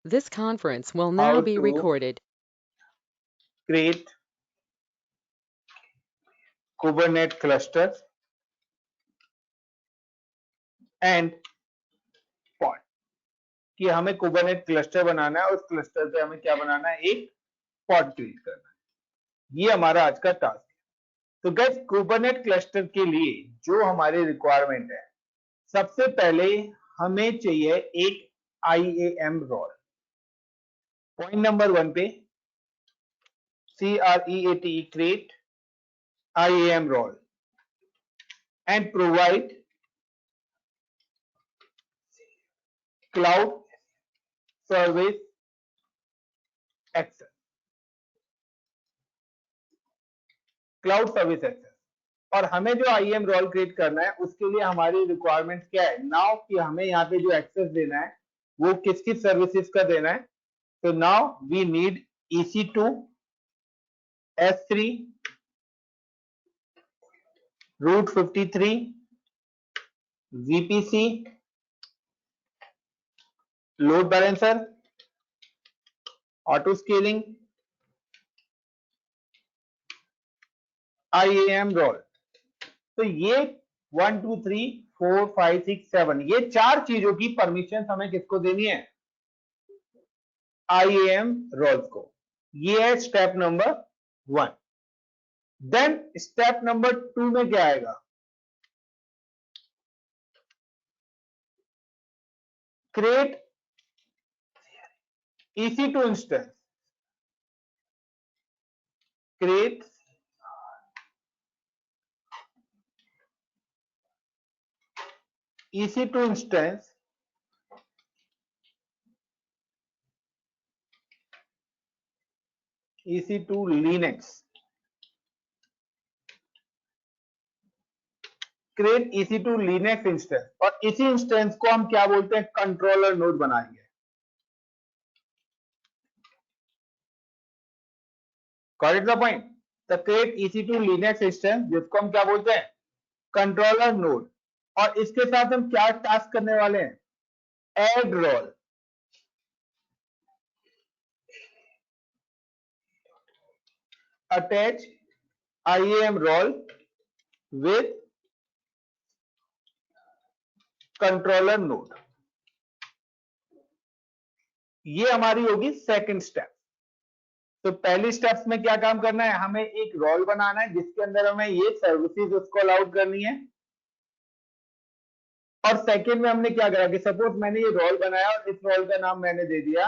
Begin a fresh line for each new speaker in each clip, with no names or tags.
This conference will
how
now be
to
recorded.
create Kubernetes clusters and pod। कि हमें Kubernetes cluster बनाना है, उस cluster से हमें क्या बनाना है, एक पॉड क्रिएट करना है। ये हमारा आज का टास्क है। तो गाइस Kubernetes क्लस्टर के लिए जो हमारी रिक्वायरमेंट है, सबसे पहले हमें चाहिए एक IAM रोल। पॉइंट नंबर 1 पे CREATE create IAM role and provide cloud service access। Cloud service access. और हमें जो IAM रोल क्रिएट करना है उसके लिए हमारी रिक्वायरमेंट क्या है नाउ, कि हमें यहाँ पे जो एक्सेस देना है वो किस किस सर्विसेज का देना है। तो now we need EC2, S3, route 53, VPC, load balancer, auto scaling, IAM role. तो ये 1 2 3 4 5 6 7 ये चार चीजों की परमिशन हमें किसको देनी है, IAM रोल्स को। ये है step number 1। Then step number 2 में क्या आएगा, create EC2 instance. Create EC2 instance EC2 Linux. Create EC2 Linux instance, और इसी इंस्टेंस को हम क्या बोलते हैं, कंट्रोलर नोड बनाएंगे। Got it the point. The create EC2 Linux instance, जिसको हम क्या बोलते हैं, कंट्रोलर नोड। और इसके साथ हम क्या टास्क करने वाले हैं, add role. Attach IAM role with controller node. ये हमारी होगी सेकंड स्टेप। तो पहली स्टेप्स में क्या काम करना है, हमें एक रोल बनाना है जिसके अंदर हमें ये सर्विसेज उसको अलाउड करनी है। और सेकंड में हमने क्या करा कि सपोज मैंने ये रोल बनाया और इस रोल का नाम मैंने दे दिया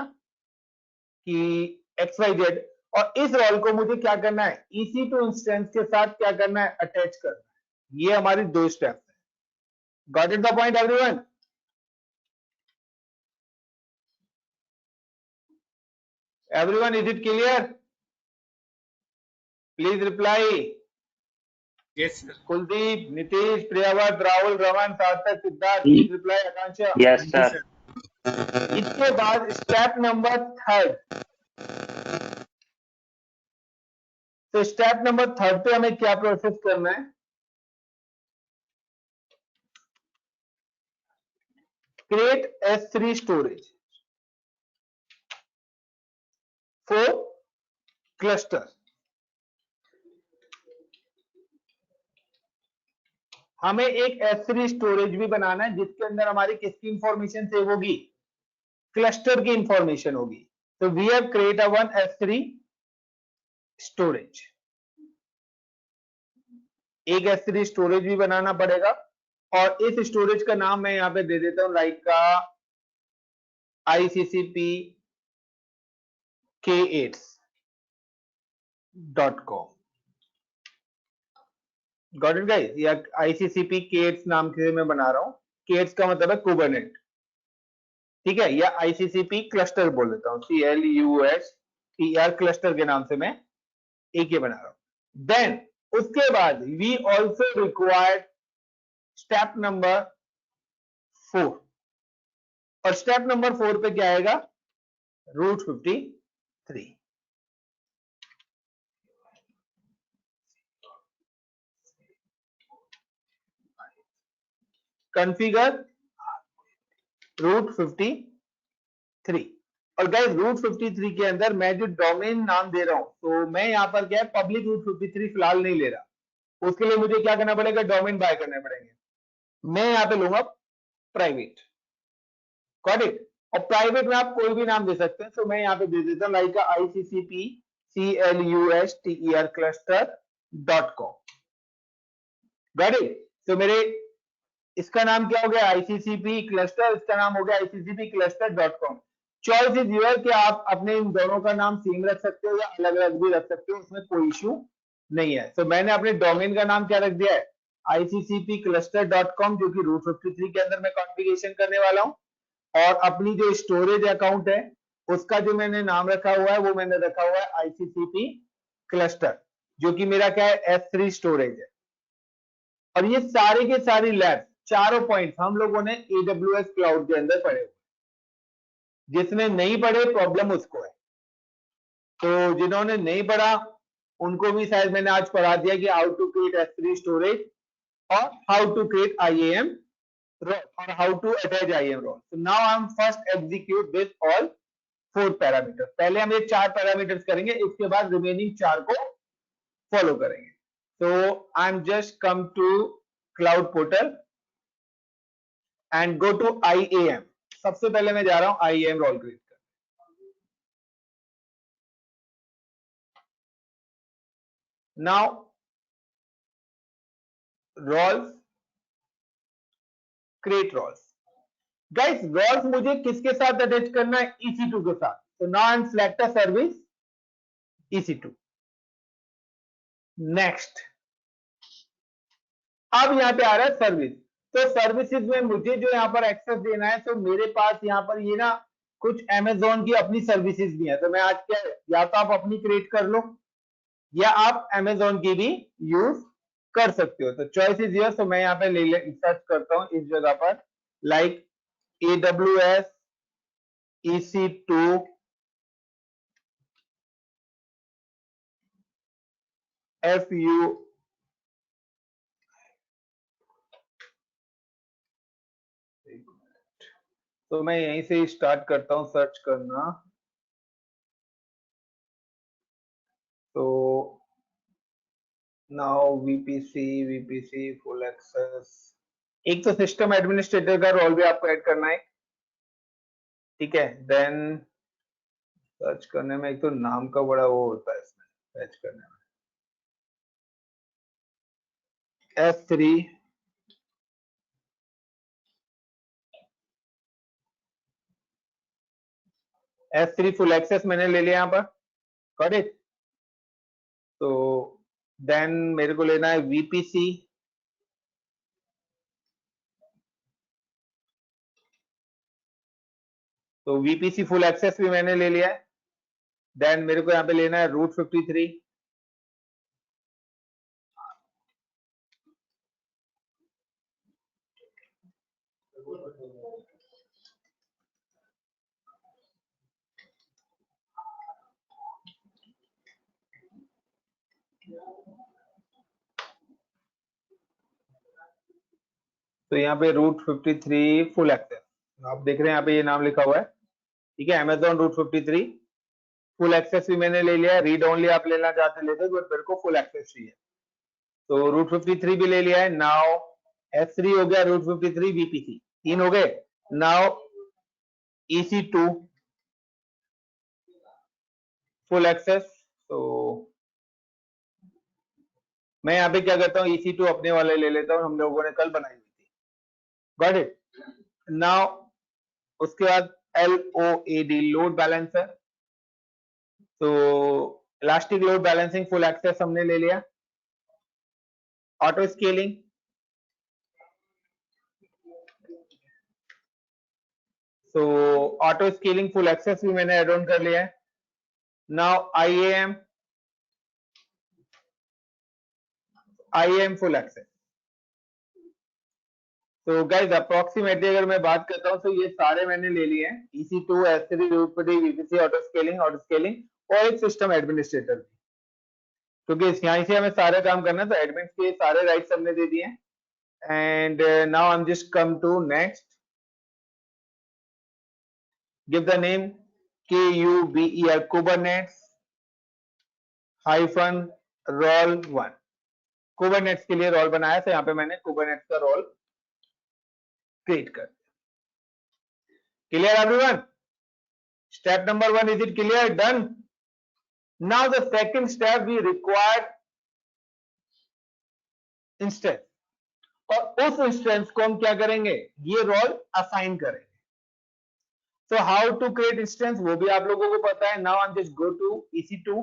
कि XYZ, और इस रोल को मुझे क्या करना है, EC2 इंस्टेंस के साथ क्या करना है, अटैच करना है। ये हमारी दो स्टेप्स है। Got it the point everyone. Everyone is it clear? Please reply.
Yes, sir.
Kuldeep, Nitish, Priyavat, Rahul, Raman, Sarthak, Siddharth, please reply. Akanksha.
Yes
Yes,
sir.
sir.
इसके बाद स्टेप नंबर थर्ड। तो स्टेप नंबर थर्ड पे हमें क्या प्रोसेस करना है, create S3 storage for cluster. हमें एक S3 स्टोरेज भी बनाना है जिसके अंदर हमारी किसकी इंफॉर्मेशन सेव होगी, क्लस्टर की इंफॉर्मेशन होगी। तो we have create a one S3 storage. एक S3 स्टोरेज भी बनाना पड़ेगा, और इस स्टोरेज का नाम मैं यहां पे दे देता हूं, लाइक का ICCP K8s.com। Got it guys, या ICCP K8s नाम से मैं बना रहा हूं। K8s का मतलब है कुबरनेट, ठीक है, या ICCP क्लस्टर बोल देता हूं, CLUSTR क्लस्टर के नाम से मैं एक ये बना रहा हूं। देन उसके बाद we also required step number 4। और स्टेप नंबर 4 पे क्या आएगा, रूट 53। Configure root 53। और गाइस रूट 53 के अंदर मैं जो डोमेन नाम दे रहा हूं, तो मैं यहाँ पर क्या है, पब्लिक रूट 53 फिलहाल नहीं ले रहा। उसके लिए मुझे क्या करना पड़ेगा, डोमेन बाय करने पड़ेंगे। मैं यहाँ पे लूंगा प्राइवेट, गॉट इट। और प्राइवेट में आप कोई भी नाम दे सकते हैं, तो मैं यहाँ पे दे देता हूँ like ICCP cluster.com, got it. तो मेरे इसका नाम क्या हो गया, ICCP क्लस्टर, इसका नाम हो गया ICCP cluster.com। Choice is your कि आप अपने इन दोनों का नाम सेम रख सकते हो या अलग अलग भी रख सकते हो, उसमें कोई इशू नहीं है। तो मैंने अपने डोमेन का नाम क्या रख दिया है, ICCP cluster.com, जो कि रूट 53 के अंदर मैं कॉन्फ़िगरेशन करने वाला हूं। और अपनी जो स्टोरेज अकाउंट है उसका जो मैंने नाम रखा हुआ है वो मैंने रखा हुआ है ICCP क्लस्टर, जो कि मेरा क्या है, S3 स्टोरेज है। और ये सारे के सारी लैब चारों पॉइंट्स हम लोगों ने AWS क्लाउड के अंदर पढ़े हुए। जिसने नहीं पढ़े प्रॉब्लम उसको है, तो जिन्होंने नहीं पढ़ा उनको भी शायद मैंने आज पढ़ा दिया कि how to create S3 storage और how to create IAM or how to attach IAM role. So now I'm first execute this all 4 parameter. पहले हम ये 4 पैरामीटर्स करेंगे, इसके बाद रिमेनिंग 4 को फॉलो करेंगे। So I'm just come to cloud portal and go to IAM। सबसे पहले मैं जा रहा हूं IAM रोल क्रिएट कर। Now roles, create roles। Guys roles मुझे किसके साथ अटैच करना है, EC2 के साथ। So now I'm select a service EC2। Next, अब यहाँ पे आ रहा है सर्विस। तो सर्विसेज में मुझे जो यहाँ पर एक्सेस देना है, तो मेरे पास यहाँ पर ये ना कुछ Amazon की अपनी सर्विसेज भी है। तो मैं आज क्या, या तो आप अपनी क्रिएट कर लो या आप Amazon की भी यूज कर सकते हो। तो चॉइस इज योर। तो मैं यहाँ पे ले सर्च करता हूँ इस जगह पर लाइक AWS EC2 FU। तो मैं यहीं से स्टार्ट करता हूँ सर्च करना। तो नाउ VPC फुल एक्सेस, एक तो सिस्टम एडमिनिस्ट्रेटर का रोल भी आपको ऐड करना है, ठीक है। देन सर्च करने में एक तो नाम का बड़ा वो होता है इसमें सर्च करने में। S3 फुल एक्सेस मैंने ले लिया यहाँ पर, गॉट इट। तो देन मेरे को लेना है VPC। तो VPC फुल एक्सेस भी मैंने ले लिया है। देन मेरे को यहाँ पे लेना है रूट 53। तो यहाँ पे रूट 53 फुल एक्सेस आप देख रहे हैं, यहाँ पे ये नाम लिखा हुआ है, ठीक है। Amazon रूट 53 फुल एक्सेस भी मैंने ले लिया है। रीड ओनली आप लेना चाहते लेते, बट मेरे को फुल एक्सेस चाहिए। तो रूट 53 भी ले लिया है। नाउ S3 हो गया, रूट 53 VPC 3 हो गए। Now EC2 full access. तो मैं यहाँ पे क्या करता हूँ, EC2 अपने वाले ले लेता हूँ, हम लोगों ने कल बनाई हुई थी, गॉट इट। नाउ उसके बाद LOAD लोड बैलेंसर। तो elastic load balancing full access हमने ले लिया। ऑटो स्केलिंग, तो ऑटो स्केलिंग फुल एक्सेस भी मैंने एड ऑन कर लिया है। Now IAM full access. तो गाइस अप्रोक्सीमेटली अगर मैं बात करता हूं, तो ये सारे मैंने ले लिए हैं, EC2 S3 VPC auto scaling और एक सिस्टम एडमिनिस्ट्रेटर, क्योंकि यहीं से हमें सारे काम करना है। तो एडमिन के सारे राइट्स हमने दे दिए हैं। And now I am just come to next, give the name KUBER Kubernetes hyphen role 1 Kubernetes के लिए रोल बनाया, तो यहाँ पे मैंने कुबरनेट्स का रोल क्रिएट कर दिया। Clear everyone? Step number 1 is it clear? Done. Now the second step we required instance, और उस इंस्टेंस को हम क्या करेंगे, ये रोल असाइन करेंगे। So how to create instance वो भी आप लोगों को पता है। Now I am just go to EC2,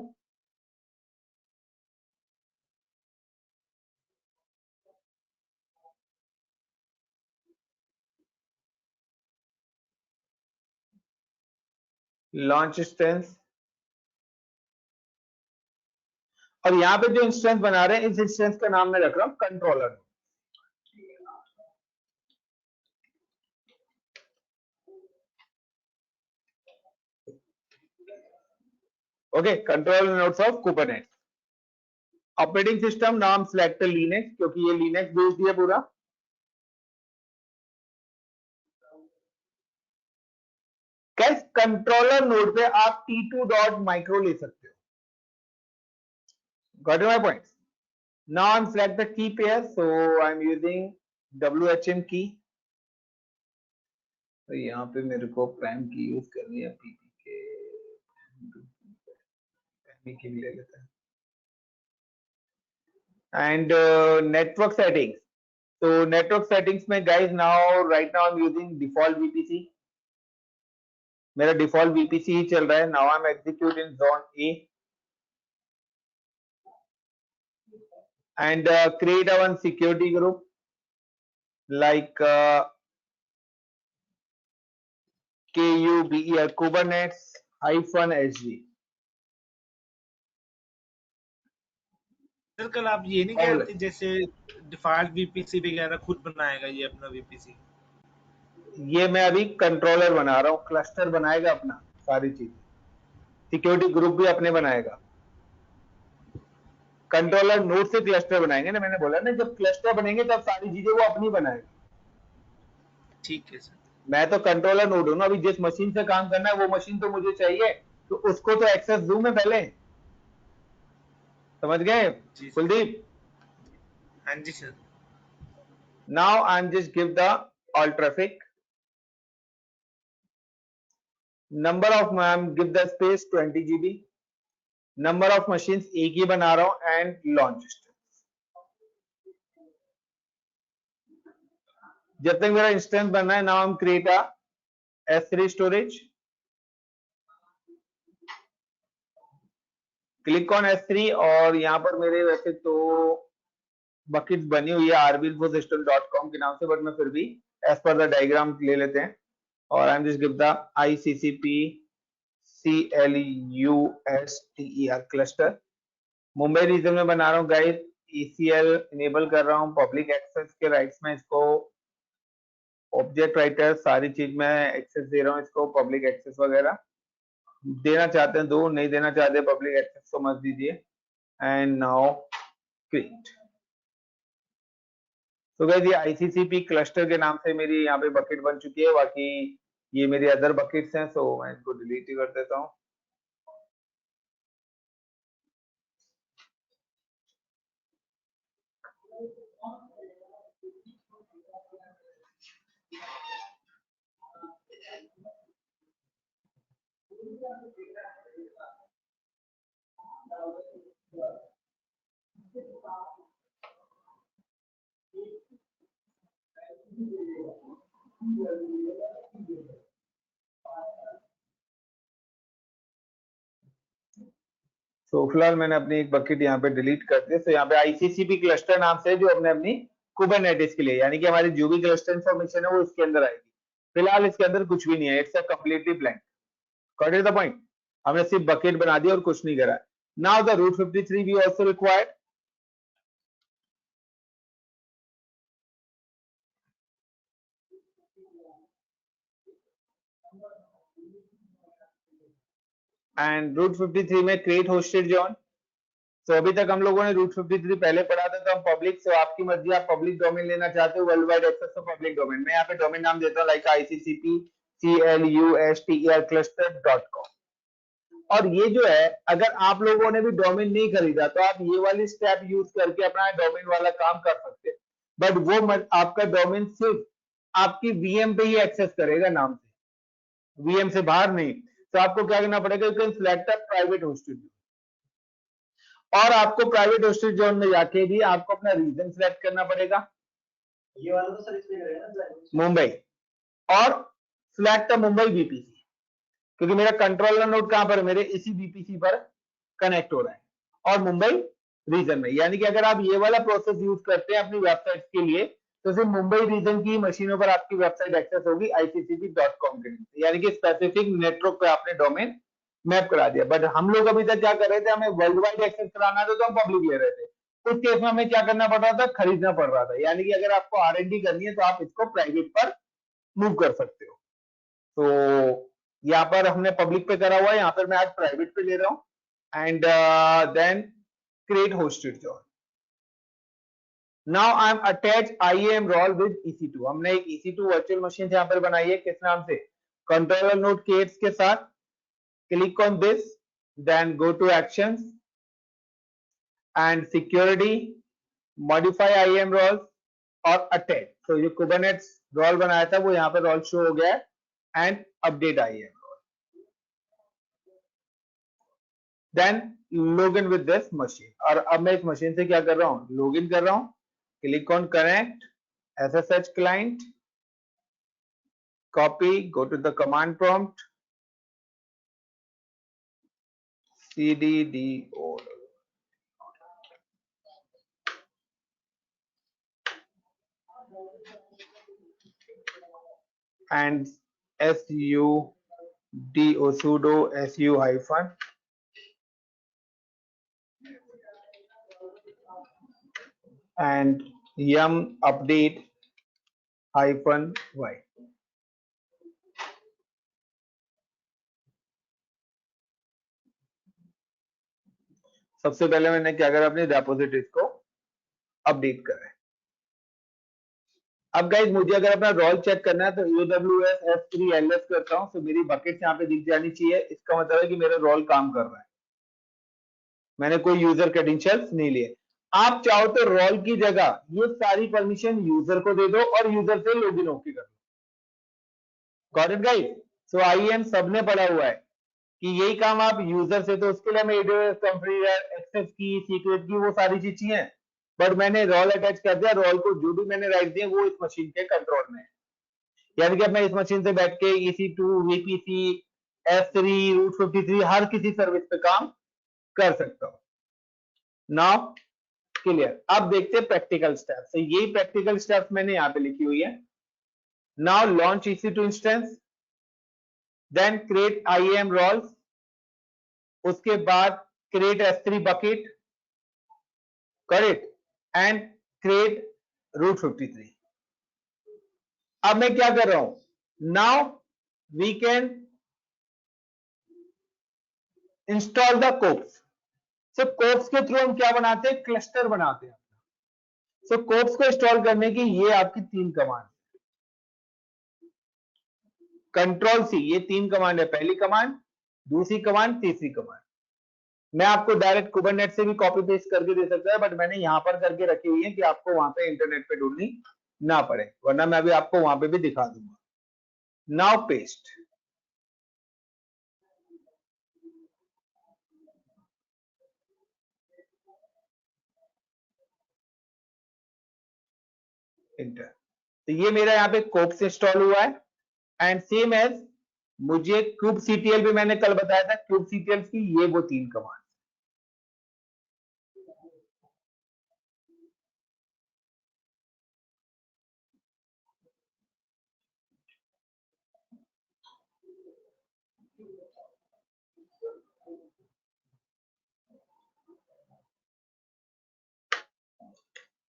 launch instance, और यहां पे जो इंस्टेंस बना रहे हैं इस इंस्टेंस का नाम मैं रख रहा हूं controller. Okay, controller nodes of Kubernetes. Operating system नाम सिलेक्ट लिनक्स, क्योंकि ये लिनक्स बेस्ड है पूरा। कैसे कंट्रोलर नोड पे आप t2.micro ले सकते हो। Got my point? Now I M select the key pair, so I am using WHM की। तो यहाँ पे मेरे को प्राइम की यूज करनी है, PPK की भी ले लेते हैं। एंड नेटवर्क सेटिंग्स, तो नेटवर्क सेटिंग्स में guys now right now I am using default VPC। मेरा डिफॉल्ट VPC ही चल रहा है। Now I M execute in zone A and create a one security group like KUBER Kubernetes -HG।
Sir कल आप ये नहीं कह रहे थे जैसे डिफॉल्ट वीपीसी वगैरह खुद बनाएगा ये अपना वीपीसी?
ये मैं अभी कंट्रोलर बना रहा हूँ, क्लस्टर बनाएगा अपना सारी चीजें, सिक्योरिटी ग्रुप भी अपने बनाएगा। कंट्रोलर नोड से क्लस्टर बनाएंगे ना, मैंने बोला ना जब क्लस्टर बनेंगे तब सारी चीजें वो अपनी बनाएगा।
ठीक है सर।
मैं तो कंट्रोलर नोड हूं ना, अभी जिस मशीन से काम करना है वो मशीन तो मुझे चाहिए, तो उसको तो एक्सेस दूं मैं पहले। समझ गए कुलदीप?
हाँ जी sir.
Now I am just give the all traffic, number of give the space 20 GB, number of machines एक ही बना रहा हूं एंड लॉन्च। जब तक मेरा इंस्टेंस बनना है, नाउ हम create a S3 storage, click on S3, और यहां पर मेरे वैसे तो बकेट्स बनी हुई है rvinfosystem.com के नाम से, बट मैं फिर भी एज पर द डायग्राम ले लेते हैं, और I am just give the ICCP CLUSTER cluster. Mumbai region में बना रहा हूँ गाइस, ECL इनेबल कर रहा हूँ, पब्लिक एक्सेस के राइट्स में इसको ऑब्जेक्ट राइटर सारी चीज में एक्सेस दे रहा हूँ इसको, पब्लिक एक्सेस वगैरह देना चाहते हैं दो, नहीं देना चाहते पब्लिक एक्सेस तो मत दीजिए। And now create. तो गाइस ये ICCP क्लस्टर के नाम से मेरी यहाँ पे बकेट बन चुकी है, बाकी ये मेरी अदर बकेट्स हैं, सो मैं इसको डिलीट ही कर देता हूँ। तो फिलहाल मैंने अपनी एक बकेट यहाँ पे डिलीट कर दी। तो यहाँ पे ICCP क्लस्टर नाम से जो हमने अपनी कुबरनेटिस के लिए, यानी कि हमारी जो भी क्लस्टर इंफॉर्मेशन है वो इसके अंदर आएगी। फिलहाल इसके अंदर कुछ भी नहीं है, it's a completely blank. Got it the point? हमने सिर्फ बकेट बना दी और कुछ नहीं करा। Now the route 53 we also required. And route 53 में क्रिएट होस्टेड जॉन। तो अभी तक हम लोगों ने रूट 53 पहले पढ़ा था, तो हम पब्लिक, सो आपकी मर्जी, आप पब्लिक डोमेन लेना चाहते हो, वर्ल्ड वाइड एक्सेस तो पब्लिक डोमेन। मैं यहाँ पे डोमेन नाम देता हूँ लाइक ICCP cluster.com। और ये जो है, अगर आप लोगों ने भी डोमेन नहीं खरीदा तो आप ये वाली स्टेप यूज करके अपना डोमेन वाला काम कर सकते हैं, बट वो आपका डोमेन सिर्फ आपकी वीएम पे ही एक्सेस करेगा नाम से, वीएम से बाहर नहीं। तो आपको क्या करना पड़ेगा, you can select a private hosted zone, और आपको प्राइवेट होस्टेड जोन में जाके भी आपको अपना रीजन सिलेक्ट करना पड़ेगा, ये वाला तो सर इसमें करेगा मुंबई, और सिलेक्ट अ मुंबई वीपीसी, क्योंकि मेरा कंट्रोलर नोड कहां पर, मेरे इसी वीपीसी पर कनेक्ट हो रहा है, और मुंबई रीजन में। यानी कि अगर आप ये वाला प्रोसेस यूज करते हैं अपनी वेबसाइट के लिए, तो सिर्फ मुंबई रीजन की मशीनों पर आपकी वेबसाइट एक्सेस होगी ICCP.com के लिए, यानी कि स्पेसिफिक नेटवर्क पे आपने डोमेन मैप करा दिया। बट हम लोग अभी तक क्या कर रहे थे, हमें वर्ल्ड वाइड एक्सेस कराना था तो हम पब्लिक ले रहे थे, उस केस में हमें क्या करना पड़ रहा था, खरीदना पड़ रहा था। यानी कि अगर आपको R&D करनी है तो आप इसको प्राइवेट पर मूव कर सकते हो। तो यहाँ पर हमने पब्लिक पे करा हुआ है, यहाँ पर मैं आज प्राइवेट पे ले रहा हूँ, and then create hosted job. Now I am attach IAM role with EC2। हमने एक EC2 वर्चुअल मशीन यहाँ पर बनाई है, किस नाम से, कंट्रोलर नोड केट्स के साथ। Click on this, then go to actions and security, modify IAM roles और अटैच। तो जो कुबरनेट्स रोल बनाया था वो यहाँ पर रोल शो हो गया है, and update IAM role, then log in with this machine. और अब मैं इस मशीन से क्या कर रहा हूँ, लॉग इन कर रहा हूँ। Click on connect SSH client, copy, go to the command prompt, cddo and sudo su hyphen and yum update hyphen y। सबसे पहले मैंने क्या करा, अपनी रेपोजिटरीज को अपडेट करा है। अब गाइस मुझे अगर अपना रोल चेक करना है तो AWS S3 ls करता हूं, तो मेरी बकेट यहाँ पे दिख जानी चाहिए। इसका मतलब है कि मेरा रोल काम कर रहा है, मैंने कोई यूजर क्रेडेंशियल्स नहीं लिए। आप चाहो तो रोल की जगह ये सारी परमिशन यूजर को दे दो और यूजर से लॉगिन होके कर लो। Got it guys? So IAM सबने पढ़ा हुआ है कि यही काम आप यूजर से, तो उसके लिए हमें AWS कॉन्फ़िगर, एक्सेस की, सीक्रेट की, वो सारी चीज चाहिए। बट मैंने रोल अटैच कर दिया, रोल को जो भी मैंने राइट दिए वो इस मशीन के कंट्रोल में है। यानी कि अब मैं इस मशीन से बैठ के EC2, VPC, S3, रूट 53 हर किसी सर्विस पे काम कर सकता हूं। Now clear. अब देखते हैं प्रैक्टिकल स्टेप्स। यही प्रैक्टिकल स्टेप्स मैंने यहां पे लिखी हुई है। Now launch EC2 instance, then create IAM roles, उसके बाद create S3 bucket, correct, and create route 53। अब मैं क्या कर रहा हूं, now we can install the kops. So kops के थ्रू हम क्या बनाते हैं, क्लस्टर बनाते हैं। सो कोप्स को इंस्टॉल करने की ये आपकी 3 कमांड, कंट्रोल C, ये 3 कमांड है। पहली कमांड, दूसरी कमांड, तीसरी कमांड। मैं आपको डायरेक्ट कुबरनेट से भी कॉपी पेस्ट करके दे सकता है, बट मैंने यहां पर करके रखी हुई है कि आपको वहां पे इंटरनेट पे ढूंढनी ना पड़े, वरना मैं अभी आपको वहां पे भी दिखा दूंगा। Now paste, inter. तो ये मेरा यहाँ पे कोप्स इंस्टॉल हुआ है, एंड सेम एज मुझे kubectl भी मैंने कल बताया था, kubectl की ये वो 3 कमांड।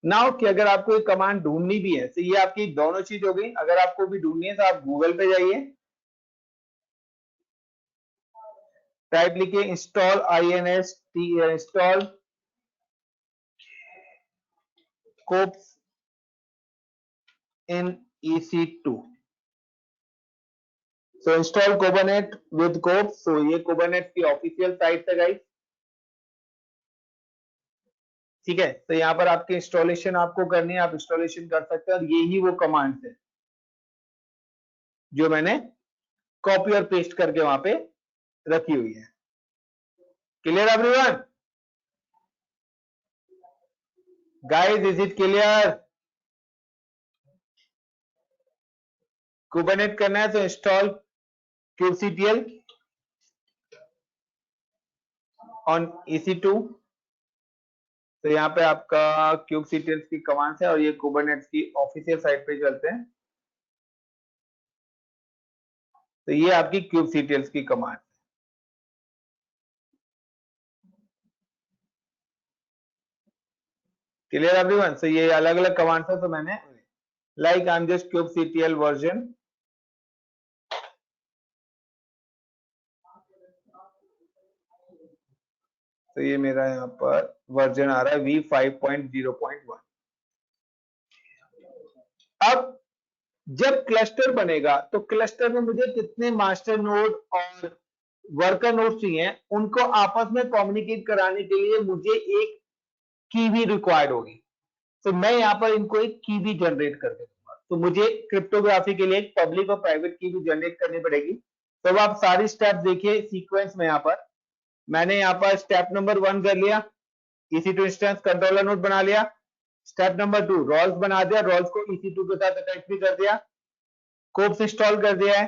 नाउ कि अगर आपको एक कमांड ढूंढनी भी है, तो ये आपकी दोनों चीज हो गई। अगर आपको भी ढूंढनी है तो आप गूगल पे जाइए, टाइप लिखिए install install kops in EC2, so install Kubernetes with kops. So ये कुबरनेट की ऑफिशियल साइट है गाइस, ठीक है। तो यहाँ पर आपकी इंस्टॉलेशन आपको करनी है, आप इंस्टॉलेशन कर सकते हैं, और यही वो कमांड्स है जो मैंने कॉपी और पेस्ट करके वहां पे रखी हुई है। Clear everyone? Guys is it clear? Kubernetes करना है तो इंस्टॉल kubectl ऑन EC2। तो यहाँ पे आपका kubectl की कमांड्स है, और ये कुबरनेट की ऑफिशियल साइट पे चलते हैं। तो ये आपकी kubectl की कमांड। Clear everyone? सो ये अलग अलग कमांड्स है, तो मैंने like I am just kubectl version, तो ये मेरा यहाँ पर वर्जन आ रहा है v5.0.1। अब जब क्लस्टर बनेगा तो क्लस्टर में मुझे कितने मास्टर नोड और वर्कर नोड चाहिए, उनको आपस में कम्युनिकेट कराने के लिए मुझे एक की भी रिक्वायर्ड होगी। तो मैं यहाँ पर इनको एक की भी जनरेट कर दूंगा। तो मुझे क्रिप्टोग्राफी के लिए एक पब्लिक और प्राइवेट की भी जनरेट करनी पड़ेगी। तो अब आप सारी स्टेप देखिए सीक्वेंस में। यहाँ पर मैंने यहाँ पर स्टेप नंबर 1 कर लिया, EC2 इंस्टेंस कंट्रोलर नोड बना लिया। स्टेप नंबर 2 रोल्स बना दिया, रोल्स को EC2 के साथ अटैच भी कर दिया, कोप्स इंस्टॉल कर दिया है,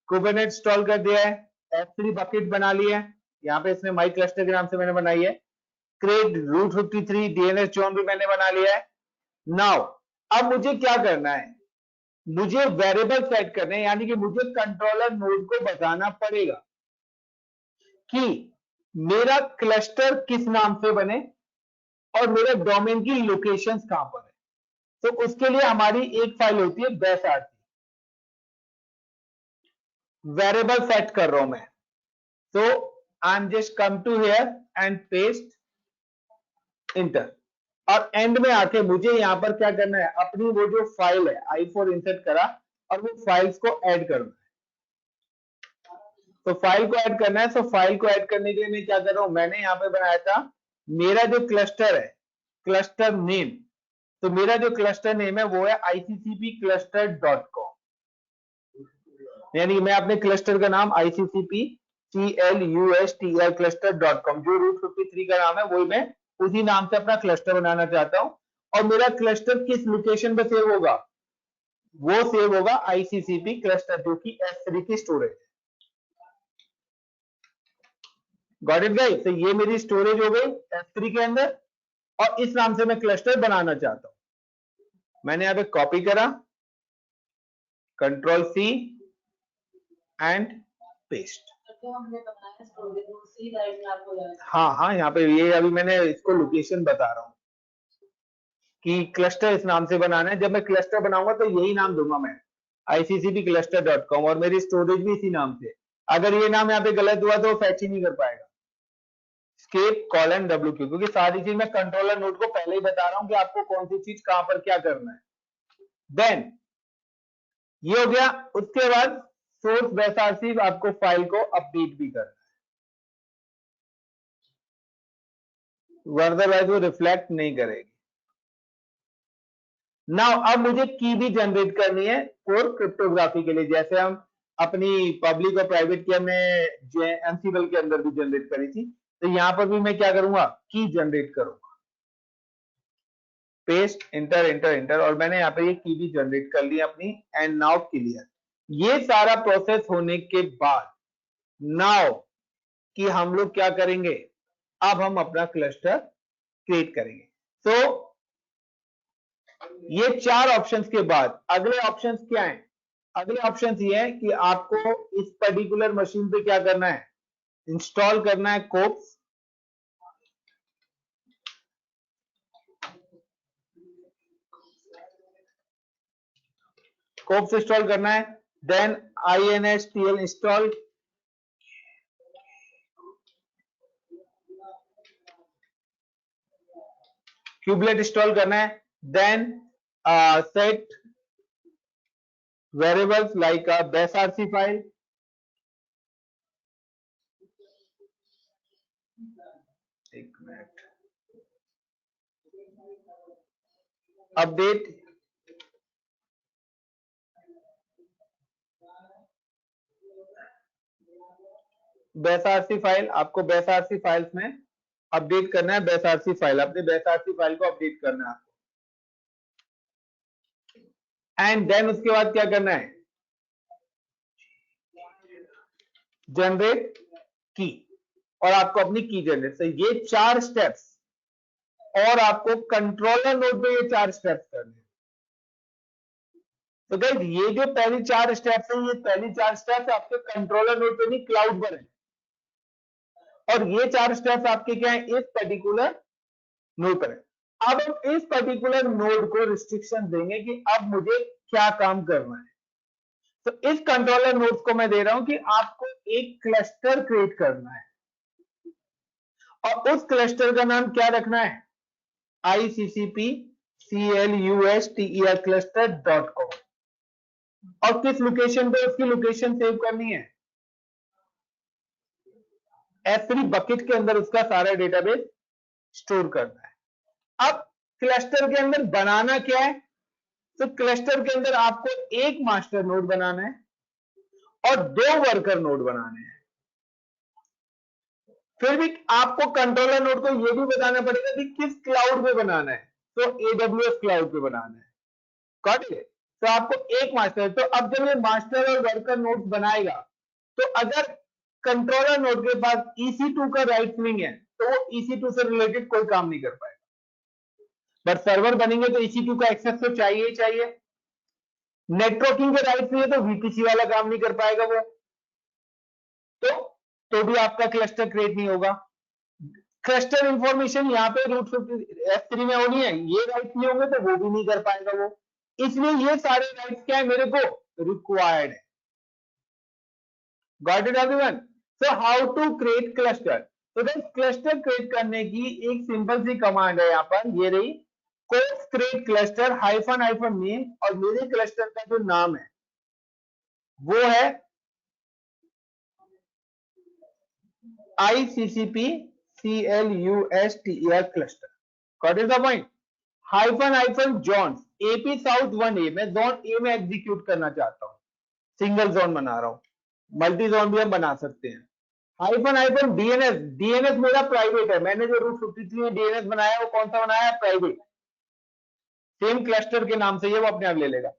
कुबरनेट इंस्टॉल कर दिया है, S3 बकेट बना लिया है, यहाँ पे इसने माई क्लस्टर के नाम से मैंने बनाई है, क्रिएट रूट 53 DNS जोन भी मैंने बना लिया है। नाउ अब मुझे क्या करना है, मुझे वेरिएबल सेट करने हैं, यानी कि मुझे कंट्रोलर नोड को बताना पड़ेगा कि मेरा क्लस्टर किस नाम से बने और मेरे डोमेन की लोकेशंस कहां पर है। तो उसके लिए हमारी एक फाइल होती है बेसआरसी। वेरिएबल सेट कर रहा हूं मैं, तो I am just come to here and paste enter, और एंड में आके मुझे यहां पर क्या करना है, अपनी वो जो फाइल है i4 इंसर्ट करा और वो फाइल्स को ऐड करना है। तो फाइल को ऐड करना है, तो फाइल को ऐड करने के लिए मैं क्या कर रहा हूं, मैंने यहां पे बनाया था मेरा जो क्लस्टर है, क्लस्टर नेम। तो मेरा जो क्लस्टर नेम है वो है iccpcluster.com, यानी मैं अपने क्लस्टर का नाम iccpclustr cluster.com, जो रूट 53 का नाम है वही मैं उसी नाम से अपना क्लस्टर बनाना चाहता हूं। और मेरा क्लस्टर किस लोकेशन पे सेव होगा, वो सेव होगा ICCP क्लस्टर, जो कि S3 की स्टोरेज है। Got it guys? तो ये मेरी स्टोरेज हो गई S3 के अंदर, और इस नाम से मैं क्लस्टर बनाना चाहता हूं। मैंने यहां पे कॉपी करा, कंट्रोल C एंड पेस्ट। हाँ, यहाँ पे ये अभी मैंने इसको लोकेशन बता रहा हूं कि क्लस्टर इस नाम से बनाना है। जब मैं क्लस्टर बनाऊंगा तो यही नाम दूंगा मैं, iccpcluster.com, और मेरी स्टोरेज भी इसी नाम से। अगर ये नाम यहाँ पे गलत हुआ तो फैच ही नहीं कर पाएगा। escape colon WQ, क्योंकि सारी चीज मैं कंट्रोलर नोड को पहले ही बता रहा हूं कि आपको कौन सी चीज कहां पर क्या करना है। देन ये हो गया। उसके बाद सोर्स बेसआरसी आपको फाइल को अपडेट भी करना है, अदरवाइज वो रिफ्लेक्ट नहीं करेगी। नाउ अब मुझे की भी जनरेट करनी है फॉर क्रिप्टोग्राफी के लिए, जैसे हम अपनी पब्लिक और प्राइवेट की हमने एमसीबल के अंदर भी जनरेट करी थी। तो यहां पर भी मैं क्या करूंगा, की जनरेट करूंगा, पेस्ट इंटर इंटर इंटर, और मैंने यहाँ पे ये की भी जनरेट कर ली अपनी। And now clear. ये सारा प्रोसेस होने के बाद नाउ कि हम लोग क्या करेंगे, अब हम अपना क्लस्टर क्रिएट करेंगे। तो ये 4 ऑप्शंस के बाद अगले ऑप्शंस क्या हैं, अगले ऑप्शंस ये है कि आपको इस पर्टिकुलर मशीन पे क्या करना है, इंस्टॉल करना है कोप्स, कोप्स इंस्टॉल करना है। Then instl install, kubelet install करना है। Then set variables like bashrc file, एक मिनट, अपडेट बेसआरसी फाइल, आपको बेसआरसी फाइल्स में अपडेट करना है। बेसआरसी फाइल, अपने बेसआरसी फाइल को अपडेट करना है आपको। एंड देन उसके बाद क्या करना है, जनरेट की, और आपको अपनी की जनरेट। तो ये 4 स्टेप्स, और आपको कंट्रोलर नोड पे ये 4 स्टेप्स करने हैं। तो गाइस ये जो पहली 4 स्टेप्स है, ये पहली 4 स्टेप्स आपके कंट्रोलर नोड पे नहीं, क्लाउड पर है। और ये 4 स्टेप्स आपके क्या है, इस पर्टिकुलर नोड पर है। अब हम इस पर्टिकुलर नोड को रिस्ट्रिक्शन देंगे कि अब मुझे क्या काम करना है। तो इस कंट्रोलर नोड्स को मैं दे रहा हूं कि आपको एक क्लस्टर क्रिएट करना है, और उस क्लस्टर का नाम क्या रखना है, ICCP CLUSTER cluster.com। और किस लोकेशन पे उसकी लोकेशन सेव करनी है, S3 बकेट के अंदर उसका सारा डेटाबेस स्टोर करना है। अब क्लस्टर के अंदर बनाना क्या है, तो क्लस्टर के अंदर आपको एक मास्टर नोड बनाना है और 2 वर्कर नोड बनाने हैं। फिर भी आपको कंट्रोलर नोड को यह भी बताना पड़ेगा कि किस क्लाउड पे बनाना है, तो AWS क्लाउड पे बनाना है। Got it? तो आपको एक मास्टर, तो अब जब ये मास्टर और वर्कर नोड्स बनाएगा, तो अगर कंट्रोलर नोड के पास EC2 का राइट स्विंग है, तो वो EC2 से रिलेटेड कोई काम नहीं कर पाएगा। बट सर्वर बनेंगे तो EC2 का एक्सेस तो चाहिए ही चाहिए। नेटवर्किंग के राइट नहीं है तो VPC वाला काम नहीं कर पाएगा वो, तो भी आपका क्लस्टर क्रिएट नहीं होगा। क्लस्टर इंफॉर्मेशन यहाँ पे रूट 50 S3 में होनी है, ये राइट नहीं होंगे तो वो भी नहीं कर पाएगा वो। इसलिए ये सारे राइट्स क्या है, मेरे को रिक्वायर्ड है। Got it everyone? So how to create cluster? तो क्लस्टर क्रिएट करने की एक सिंपल सी कमांड है यहाँ पर, ये रही, course create cluster hyphen name, और मेरे क्लस्टर का जो नाम है वो है ICCP CLUSTER cluster। Got it the point? Hyphen zone AP south 1A, मैं जोन A में एग्जीक्यूट करना चाहता हूं, सिंगल जोन बना रहा हूं, मल्टी जोन भी हम बना सकते हैं। हाइफन DNS, DNS मेरा प्राइवेट है, मैंने जो रूट 53 में DNS बनाया वो कौन सा बनाया है, प्राइवेट, सेम क्लस्टर के नाम से ये वो अपने आप ले लेगा।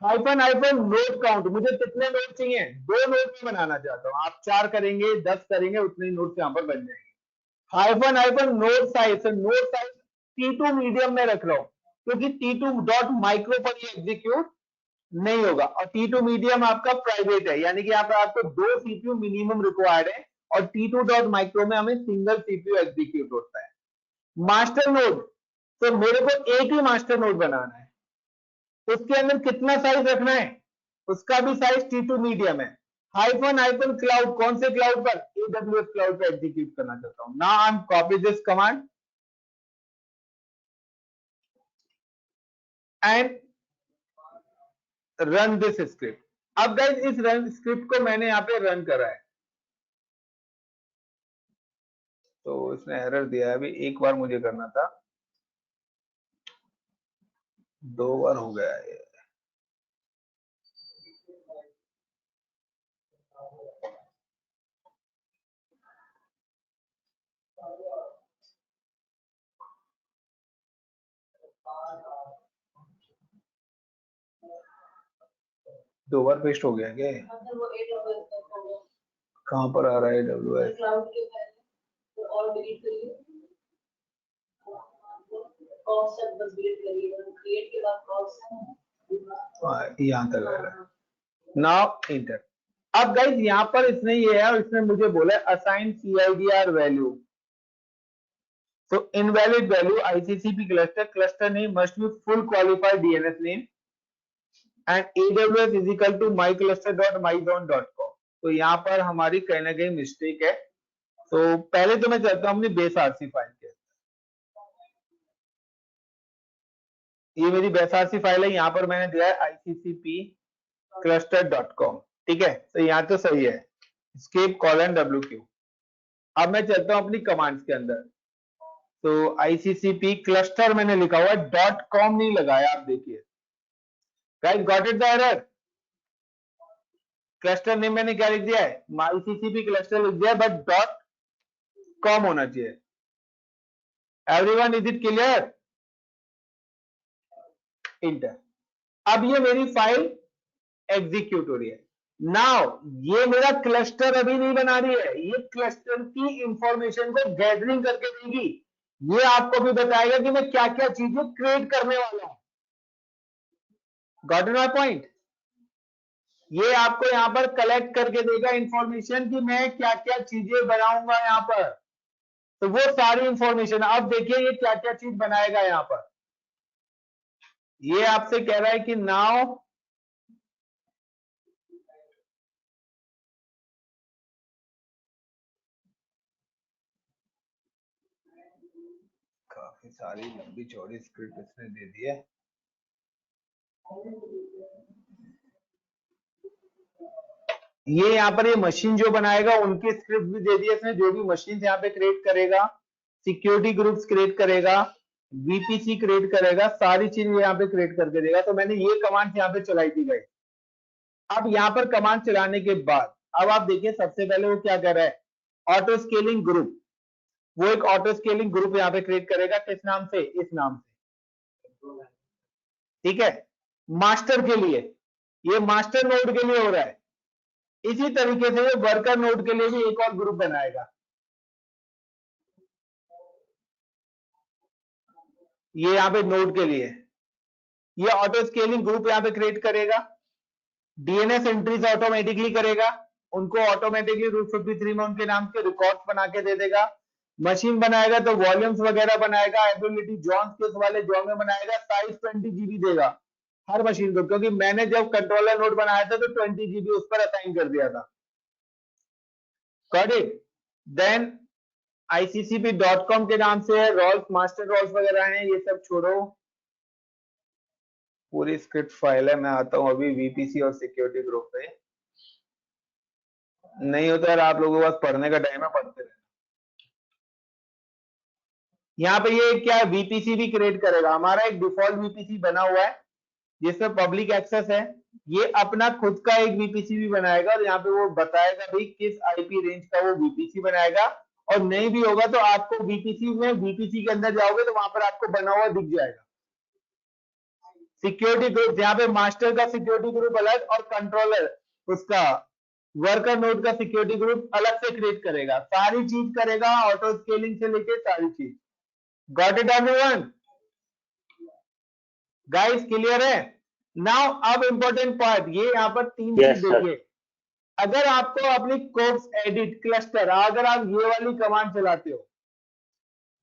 हाइफन नोड काउंट, मुझे कितने नोड चाहिए, 2 नोड में बनाना चाहता हूं, आप 4 करेंगे 10 करेंगे, उतने नोड यहां पर बन जाएंगे। Hyphen node size, node size T2 medium में रख रहा हूं, क्योंकि T2 डॉट माइक्रो पर ये एग्जीक्यूट नहीं होगा, और T2 मीडियम आपका प्राइवेट है, यानी कि यहाँ पर आपको 2 CPU मिनिमम रिक्वायर्ड है, और T2 डॉट माइक्रो में हमें सिंगल CPU एग्जीक्यूट होता है। मास्टर नोड, तो मेरे को एक ही मास्टर नोड बनाना है, उसके अंदर कितना साइज रखना है, उसका भी साइज T2 मीडियम है। हाइफन क्लाउड, कौन से क्लाउड पर, AWS क्लाउड पर एग्जीक्यूट करना चाहता हूं। Now I M copy this command and run this script. अब गाइस इस रन स्क्रिप्ट को मैंने यहाँ पे रन करा है, तो इसने एरर दिया है, अभी एक बार मुझे करना था, 2 बार हो गया है। दो बार पेस्ट हो गया क्या, कहाँ पर आ रहा है AWS? यहाँ तक आ रहा है। Now inter. अब गाइस यहाँ पर इसने ये है, और इसने मुझे बोला assign CIDR value, so invalid value ICCP cluster name must be full qualified DNS name and AWS is equal to mycluster.myzone.com। तो यहाँ पर हमारी कहीं ना कहीं मिस्टेक है, तो पहले तो मैं चलता हूँ अपनी बेस आरसी फाइल के, ये मेरी बेस आरसी फाइल है, यहाँ पर मैंने दिया है ICCP cluster.com, ठीक है, तो यहाँ तो सही है, escape : WQ। अब मैं चलता हूं अपनी कमांड्स के अंदर। तो ICCP क्लस्टर मैंने लिखा हुआ है, .com नहीं लगाया, आप देखिए guys, got it the error. Cluster name मैंने क्या लिख दिया है, ICCP क्लस्टर लिख दिया, बट .com होना चाहिए। Everyone, is it clear? Inter. अब ये मेरी फाइल एग्जीक्यूट हो रही है। नाउ ये मेरा क्लस्टर अभी नहीं बना रही है, ये क्लस्टर की इंफॉर्मेशन को गैदरिंग करके देगी। ये आपको भी बताएगा कि मैं क्या क्या चीजें क्रिएट करने वाला हूं। Got it my point? ये आपको यहां पर कलेक्ट करके देगा इंफॉर्मेशन कि मैं क्या क्या चीजें बनाऊंगा यहां पर। तो वो सारी इंफॉर्मेशन अब देखिए ये क्या क्या चीज बनाएगा यहां पर। ये आपसे कह रहा है कि नाउ काफी सारी लंबी चौड़ी स्क्रिप्ट इसने दे दी है। ये यहाँ पर ये मशीन जो बनाएगा उनकी स्क्रिप्ट भी दे दी है इसने, जो भी मशीन यहाँ पे क्रिएट करेगा, सिक्योरिटी ग्रुप्स क्रिएट करेगा, VPC क्रिएट करेगा, सारी चीज यहाँ पे क्रिएट करके देगा। तो मैंने ये कमांड यहाँ पे चलाई थी गई। अब यहाँ पर कमांड चलाने के बाद अब आप देखिए सबसे पहले वो क्या कर रहा है, ऑटो स्केलिंग ग्रुप। वो एक ऑटो स्केलिंग ग्रुप यहाँ पे क्रिएट करेगा, किस नाम से, इस नाम से, ठीक है, मास्टर के लिए। ये मास्टर नोड के लिए हो रहा है। इसी तरीके से ये वर्कर नोड के लिए भी एक और ग्रुप बनाएगा। ये यहाँ पे नोड के लिए ये ऑटो स्केलिंग ग्रुप यहाँ पे क्रिएट करेगा। DNS एंट्रीज ऑटोमेटिकली करेगा, उनको ऑटोमेटिकली रूट 53 में उनके नाम के रिकॉर्ड्स बना के दे देगा। मशीन बनाएगा तो वॉल्यूम्स वगैरह बनाएगा, एबिलिटी जॉन्स केस वाले जॉन में बनाएगा, साइज 20 GB देगा हर मशीन को, क्योंकि मैंने जब कंट्रोलर नोड बनाया था तो 20 GB उस पर असाइन कर दिया था। Got it? देन ICCP.com के नाम से रोल्स, मास्टर रोल्स वगैरह हैं, ये सब छोड़ो, पूरी स्क्रिप्ट फाइल है। मैं आता हूं अभी VPC और सिक्योरिटी ग्रुप पे। नहीं होता यार, आप लोगों के पास पढ़ने का टाइम है, पढ़ते रहे। यहाँ पे ये क्या है, VPC भी क्रिएट करेगा। हमारा एक डिफॉल्ट VPC बना हुआ है जिसमें पब्लिक एक्सेस है। ये अपना खुद का एक VPC भी बनाएगा और यहाँ पे वो बताएगा भाई किस IP रेंज का वो VPC बनाएगा। और नहीं भी होगा तो आपको VPC में, VPC के अंदर जाओगे तो वहां पर आपको बना हुआ दिख जाएगा। सिक्योरिटी ग्रुप, यहाँ पे मास्टर का सिक्योरिटी ग्रुप अलग और कंट्रोलर उसका वर्कर नोड का सिक्योरिटी ग्रुप अलग से क्रिएट करेगा। सारी चीज करेगा, ऑटो स्केलिंग से लेके सारी चीज। Got it everyone? Guys clear है? नाउ अब इंपॉर्टेंट पार्ट, ये यहाँ पर तीन चीज देखिए। अगर आपको अपनी कोर्स एडिट क्लस्टर, अगर आप ये वाली कमांड चलाते हो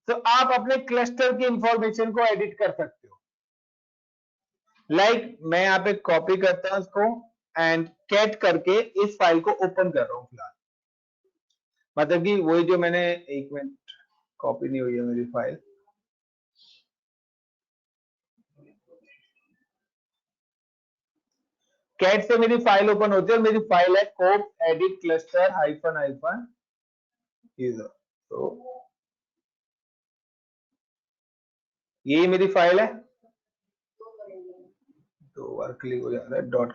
तो आप अपने क्लस्टर की इंफॉर्मेशन को एडिट कर सकते हो। लाइक मैं यहाँ पे कॉपी करता हूं इसको एंड कैट करके इस फाइल को ओपन कर रहा हूं फिलहाल। मतलब कि वही जो मैंने, एक मिनट, कॉपी नहीं हुई है मेरी फाइल। कैट से मेरी फाइल ओपन होती है और मेरी फाइल है kops edit cluster hyphen hyphen user. तो ये मेरी फाइल है, दो बार क्लिक हो जाता है .com।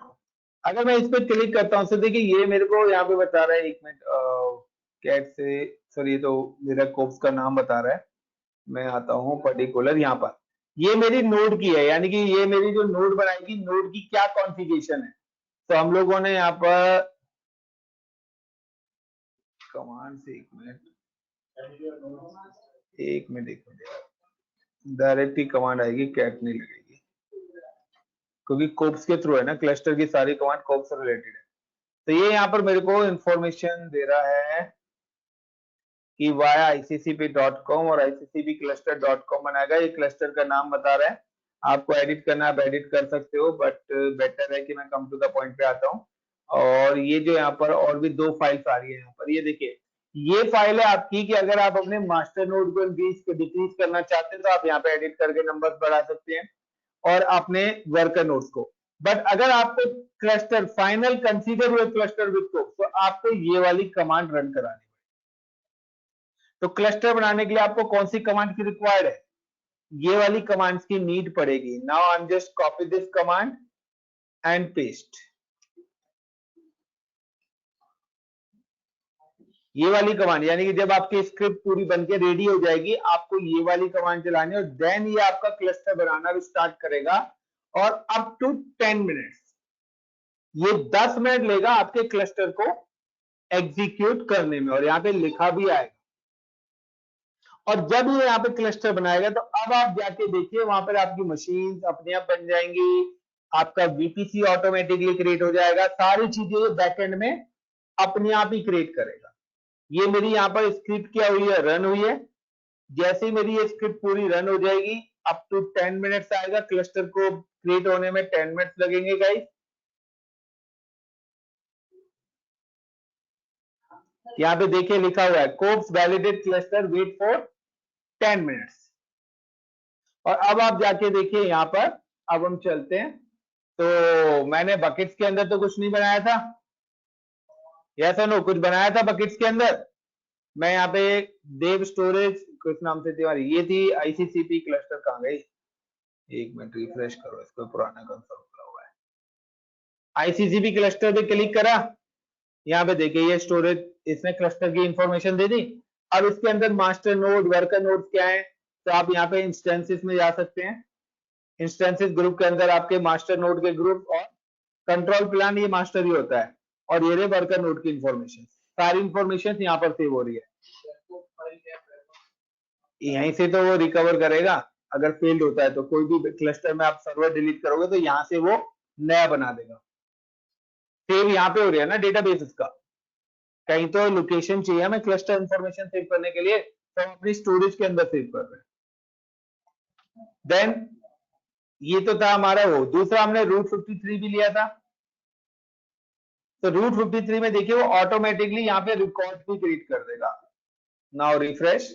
अगर मैं इस पर क्लिक करता हूं तो देखिए ये मेरे को यहाँ पे बता रहा है, एक मिनट, कैट से, सर ये तो मेरा कोप्स का नाम बता रहा है। मैं आता हूं पर्टिकुलर यहाँ पर, ये मेरी नोड की है, यानी कि ये मेरी जो नोड बनाएगी, नोड की क्या कॉन्फ़िगरेशन है। तो हम लोगों ने यहाँ पर कमांड से, एक मिनट डायरेक्ट ही कमांड आएगी, कैट नहीं लगेगी, क्योंकि कोप्स के थ्रू है ना, क्लस्टर की सारी कमांड कोप्स से रिलेटेड है। तो ये यहाँ पर मेरे को इंफॉर्मेशन दे रहा है कि वाया ICCP.com और ICCP-cluster.com बनाएगा। ये क्लस्टर का नाम बता रहा है, आपको एडिट करना आप एडिट कर सकते हो, बट बेटर है कि मैं कम टू द पॉइंट पे आता हूँ। और ये जो यहाँ पर और भी दो फाइल्स आ रही है यहाँ पर, ये देखिए ये फाइल है आपकी कि अगर आप अपने मास्टर नोड को इंक्रीज डिक्रीज करना चाहते हैं तो आप यहाँ पे एडिट करके नंबर्स बढ़ा सकते हैं और अपने वर्कर नोड्स को। बट अगर आपको क्लस्टर फाइनल कंसीडर हुए क्लस्टर विद को, तो आपको ये वाली कमांड रन करानी। तो क्लस्टर बनाने के लिए आपको कौन सी कमांड की रिक्वायर्ड है? ये वाली कमांड्स की नीड पड़ेगी। Now I am just copy this command and paste. ये वाली कमांड, यानी कि जब आपकी स्क्रिप्ट पूरी बनके रेडी हो जाएगी, आपको ये वाली कमांड चलानी है और देन ये आपका क्लस्टर बनाना भी स्टार्ट करेगा। और अप टू 10 मिनट्स, ये 10 मिनट लेगा आपके क्लस्टर को एग्जीक्यूट करने में, और यहाँ पे लिखा भी आएगा। और जब ये यहाँ पे क्लस्टर बनाएगा तो अब आप जाके देखिए, वहां पर आपकी मशीन अपने आप बन जाएंगी, आपका वीपीसी ऑटोमेटिकली क्रिएट हो जाएगा, सारी चीजें ये बैकएंड में अपने आप ही क्रिएट करेगा। ये मेरी यहाँ पर स्क्रिप्ट क्या हुई है, रन हुई है। जैसे ही मेरी ये स्क्रिप्ट पूरी रन हो जाएगी, अप टू 10 मिनट्स आएगा, क्लस्टर को क्रिएट होने में 10 मिनट्स लगेंगे गाइस। यहाँ पे देखिए लिखा हुआ है kops validate cluster wait for 10 minutes. और अब आप जाके देखिए यहाँ पर, अब हम चलते हैं। तो मैंने बकेट्स के अंदर तो कुछ नहीं बनाया था, यस नो, कुछ बनाया था बकेट्स के अंदर। मैं यहाँ पे देव स्टोरेज किस नाम से थी हमारी, ये थी आईसीसीपी क्लस्टर, कहाँ गई? एक मिनट रिफ्रेश करो इसको, पुराना कंसोल खुला हुआ है। आईसीसीपी क्लस्टर पे क्लिक करा, यहाँ पे देखिए ये स्टोरेज, इसने क्लस्टर की इंफॉर्मेशन दे दी। अब इसके अंदर मास्टर नोड, वर्कर नोड क्या है, तो आप यहाँ पे इंस्टेंसेस में जा सकते हैं। इंस्टेंसेस ग्रुप के अंदर आपके मास्टर नोड के ग्रुप और कंट्रोल प्लान, ये मास्टर ही होता है, और ये वर्कर नोड की इंफॉर्मेशन, सारी इंफॉर्मेशन यहाँ पर सेव हो रही है। यहीं से तो वो रिकवर करेगा, अगर फेल्ड होता है तो कोई भी क्लस्टर में आप सर्वर डिलीट करोगे तो यहाँ से वो नया बना देगा। सेव यहाँ पे हो रहा है ना डेटाबेस इसका, कहीं तो लोकेशन चाहिए हमें क्लस्टर इंफॉर्मेशन सेव करने के लिए, तो हम अपनी स्टोरेज के अंदर सेव कर रहे हैं। देन ये तो था हमारा वो, दूसरा हमने रूट 53 भी लिया था। तो रूट 53 में देखिए वो ऑटोमेटिकली यहाँ पे रिकॉर्ड भी क्रिएट कर देगा। नाउ रिफ्रेश,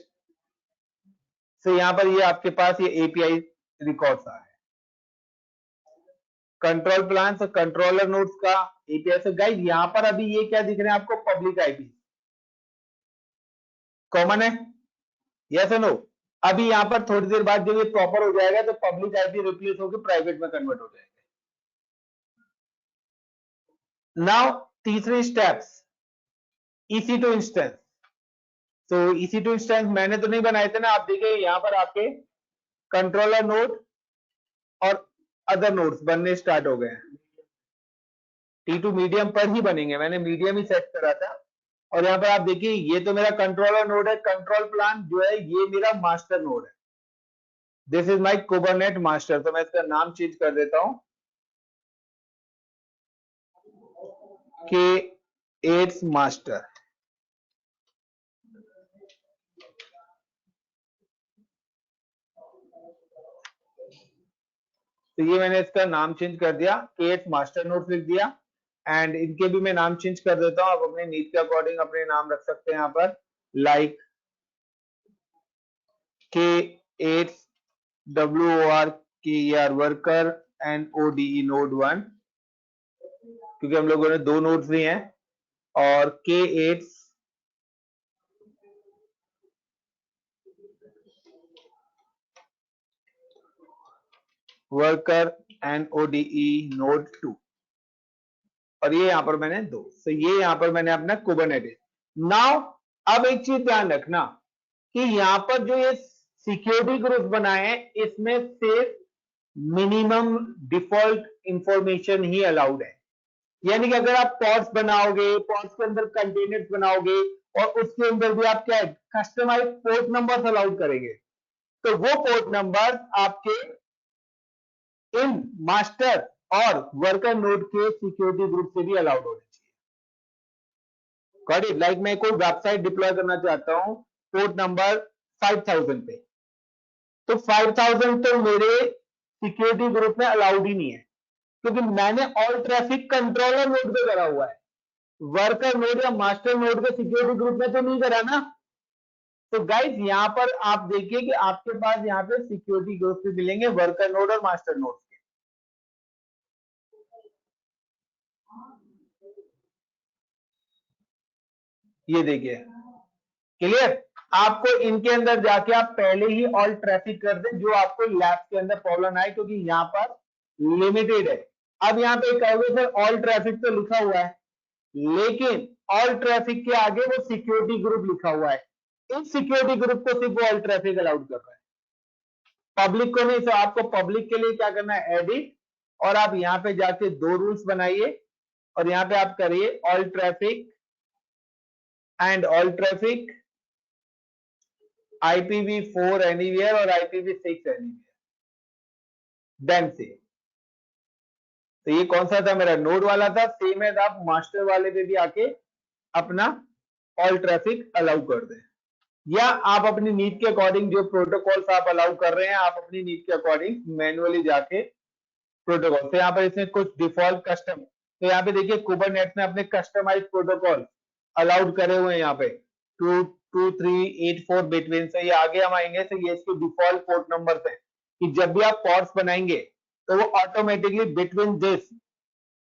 तो यहाँ पर ये आपके पास ये एपीआई रिकॉर्ड्स आ है, कंट्रोल प्लान और कंट्रोलर नोड्स का एपीआई। से गाइस यहाँ पर अभी ये क्या दिख रहे हैं आपको, पब्लिक आईपी कॉमन है, यस नो। अभी यहाँ पर थोड़ी देर बाद जब ये प्रॉपर हो जाएगा तो पब्लिक आईपी रिप्लेस होकर प्राइवेट में कन्वर्ट हो जाएगा। नाउ तीसरी स्टेप्स, EC2 इंस्टेंस। तो EC2 इंस्टेंस मैंने तो नहीं बनाए थे ना, आप देखिए यहाँ पर आपके कंट्रोलर नोड और अदर नोड्स बनने स्टार्ट हो गए हैं। T2 मीडियम पर ही बनेंगे, मैंने मीडियम ही सेट करा था। और यहाँ पर आप देखिए ये तो मेरा कंट्रोलर नोड है, कंट्रोल प्लान जो है ये मेरा मास्टर नोड है। दिस इज माई कुबरनेट मास्टर, तो मैं इसका नाम चेंज कर देता हूं K8 मास्टर। तो ये मैंने इसका नाम चेंज कर दिया, K8 मास्टर नोड लिख दिया। एंड इनके भी मैं नाम चेंज कर देता हूं, आप अपने नीड के अकॉर्डिंग अपने नाम रख सकते हैं यहाँ पर, like K8 WORKER worker and ODE node 1, क्योंकि हम लोगों ने दो नोड्स लिए हैं। और K8 worker and ODE node 2, और ये यहां पर मैंने दो, तो ये यहां पर मैंने अपना कुबरनेटिस। नाउ अब एक चीज ध्यान रखना कि यहां पर जो ये सिक्योरिटी ग्रुप बनाए हैं, इसमें सिर्फ मिनिमम डिफॉल्ट इंफॉर्मेशन ही अलाउड है। यानी कि अगर आप पॉड्स बनाओगे, पॉड्स के अंदर कंटेनर्स बनाओगे और उसके अंदर भी आप क्या कस्टमाइज पोर्ट नंबर्स अलाउड करेंगे, तो वो पोर्ट नंबर आपके इन मास्टर और वर्कर नोड के सिक्योरिटी ग्रुप से भी अलाउड होने चाहिए। Got it? लाइक मैं कोई वेबसाइट डिप्लॉय करना चाहता हूं पोर्ट नंबर 5000 पे, तो 5000 तो मेरे सिक्योरिटी ग्रुप में अलाउड ही नहीं है, क्योंकि मैंने ऑल ट्रैफिक कंट्रोलर नोड पे करा हुआ है, वर्कर नोड या मास्टर नोड के सिक्योरिटी ग्रुप में तो नहीं करा ना। तो गाइस यहां पर आप देखिए कि आपके पास यहाँ पे सिक्योरिटी ग्रुप भी मिलेंगे, वर्कर नोड और मास्टर नोड के। ये देखिए, क्लियर? आपको इनके अंदर जाके आप पहले ही ऑल ट्रैफिक कर दें जो आपको लैब के अंदर प्रॉब्लम आए, क्योंकि यहाँ पर लिमिटेड है। अब यहाँ पे कहोगे सर ऑल ट्रैफिक तो लिखा हुआ है, लेकिन ऑल ट्रैफिक के आगे वो सिक्योरिटी ग्रुप लिखा हुआ है। इस सिक्योरिटी ग्रुप को सिर्फ वो ऑल ट्रैफिक अलाउड कर रहा है, पब्लिक को नहीं। तो आपको पब्लिक के लिए क्या करना है, एडिट, और आप यहाँ पे जाके दो रूल्स बनाइए और यहाँ पे आप करिए all traffic and all traffic IPv4 anywhere और IPv6 एनीवेयर, देन से। तो ये कौन सा था, मेरा नोड वाला था। सेम है, आप मास्टर वाले पे भी आके अपना ऑल ट्रैफिक अलाउ कर दें, या आप अपनी नीड के अकॉर्डिंग जो प्रोटोकॉल्स आप अलाउ कर रहे हैं, आप अपनी नीड के अकॉर्डिंग मैन्युअली जाके प्रोटोकॉल। तो यहाँ पर इसमें कुछ डिफॉल्ट कस्टम, तो यहाँ पे देखिए कुबरनेट्स ने अपने कस्टमाइज प्रोटोकॉल अलाउड करे हुए हैं यहाँ पे 22384 बिटवीन से। ये आगे हम आएंगे तो ये इसके डिफॉल्ट पोर्ट नंबर है कि जब भी आप पोर्ट्स बनाएंगे तो वो automatically between this